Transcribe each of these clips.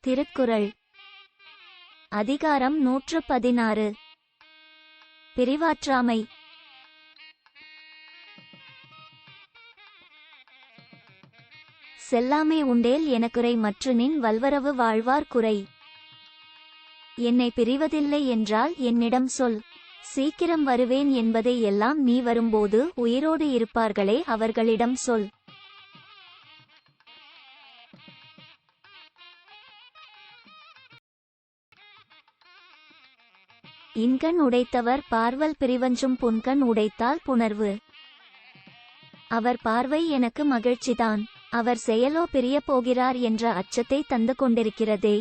திருக்குறள் அதிகாரம் 116. பிரிவாற்றாமை. செல்லாமை உண்டேல் எனக்குறை மற்றுநின் வல்வரவு வாழ்வார் குறை. என்னை பிரிவதில்லை என்றால் என்னிடம் சொல். சீக்கிரம் வருவேன் என்பதை எல்லாம் நீ வரும்போது உயிரோடு இருப்பார்களே அவர்களிடம் சொல். இன்கண் உடைத்தவர் பார்வல் பிரிவஞ்சும் புன்கண் உடைத்தால் புணர்வு. அவர் பார்வை எனக்கு மகிழ்ச்சிதான், அவர் செயலோ பிரிய போகிறார் என்ற அச்சத்தை தந்து கொண்டிருக்கிறதே.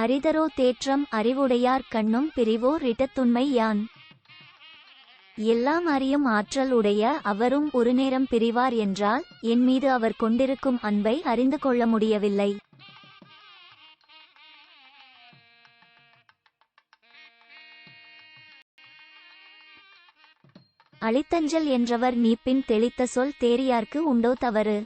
அரிதரோ தேற்றம் அறிவுடையார் கண்ணும் பிரிவோர் இடத்துண்மை யான். எல்லாம் அறியும் ஆற்றல் உடைய அவரும் ஒரு நேரம் பிரிவார் என்றால் என் மீது அவர் கொண்டிருக்கும் அன்பை அறிந்து கொள்ள முடியவில்லை. அளித்தஞ்சல் என்றவர் நீப்பின் தெளித்த சொல் தேரியார்க்கு உண்டோ தவறு.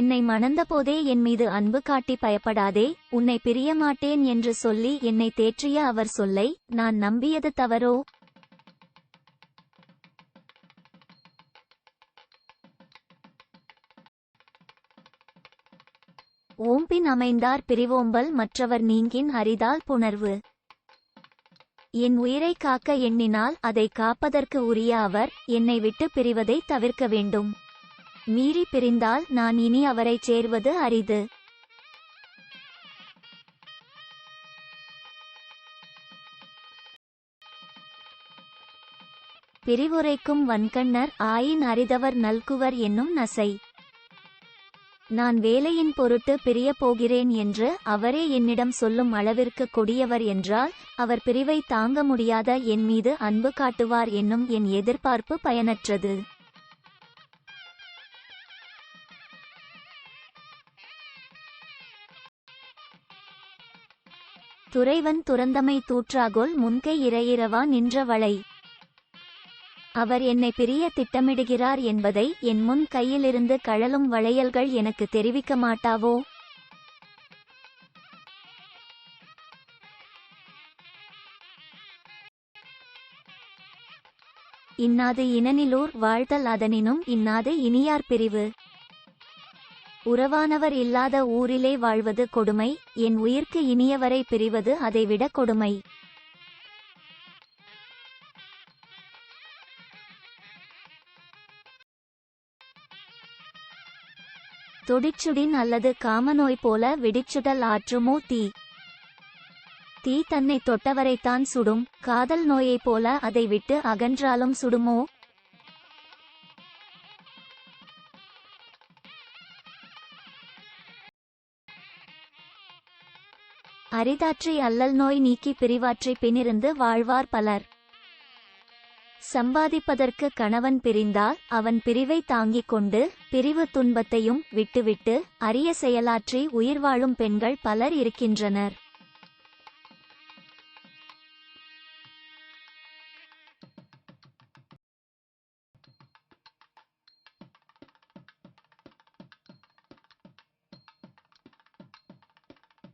என்னை மணந்த போதே என் மீது அன்பு காட்டி பயப்படாதே, உன்னை பிரிய மாட்டேன் என்று சொல்லி என்னை தேற்றிய அவர் சொல்லை நான் நம்பியது தவறோ. ஓம்பின் அமைந்தார் பிரிவோம்பல் மற்றவர் நீங்கின் அரிதால் புணர்வு. என் உயிரை காக்க எண்ணினால் அதை காப்பதற்கு உரிய அவர் என்னை விட்டு பிரிவதை தவிர்க்க வேண்டும். மீறி பிரிந்தால் நான் இனி அவரைச் சேர்வது அரிது. பிரிவுரைக்கும் வன்கண்ணர் ஆயின் அரிதவர் நல்குவர் என்னும் நசை. நான் வேலையின் பொருட்டு பிரிய போகிறேன் என்று அவரே என்னிடம் சொல்லும் அளவிற்கு கொடியவர் என்றால் அவர் பிரிவை தாங்க முடியாத என் மீது அன்பு காட்டுவார் என்னும் என் எதிர்பார்ப்பு பயனற்றது. துறைவன் துறந்தமை தூற்றாகொல் முன்கை இறையிறவா நின்ற வளை. அவர் என்னை பிரிய திட்டமிடுகிறார் என்பதை என் முன் கையிலிருந்து கழலும் வளையல்கள் எனக்கு தெரிவிக்க மாட்டாவோ. இன்னாது இனனிலூர் வாழ்தல் அதனினும் இன்னாது இனியார் பிரிவு. உறவானவர் இல்லாத ஊரிலே வாழ்வது கொடுமை, என் உயிர்க்கு இனியவரை பிரிவது அதைவிட கொடுமை. தொடிச்சுடின் அல்லது காமநோய் போல விடிச்சுடல் ஆற்றுமோ தீ. தீ தன்னை தொட்டவரைத்தான் சுடும், காதல் நோயைப் போல அதை விட்டு அகன்றாலும் சுடுமோ. அரிதாற்றி அல்லல் நோய் நீக்கி பிரிவாற்றி பினிருந்து வாழ்வார் பலர். சம்பாதிப்பதற்கு கணவன் பிரிந்தால் அவன் பிரிவை தாங்கிக் கொண்டு பிரிவு துன்பத்தையும் விட்டுவிட்டு அரிய செயலாற்றி உயிர் வாழும் பெண்கள் பலர் இருக்கின்றனர்.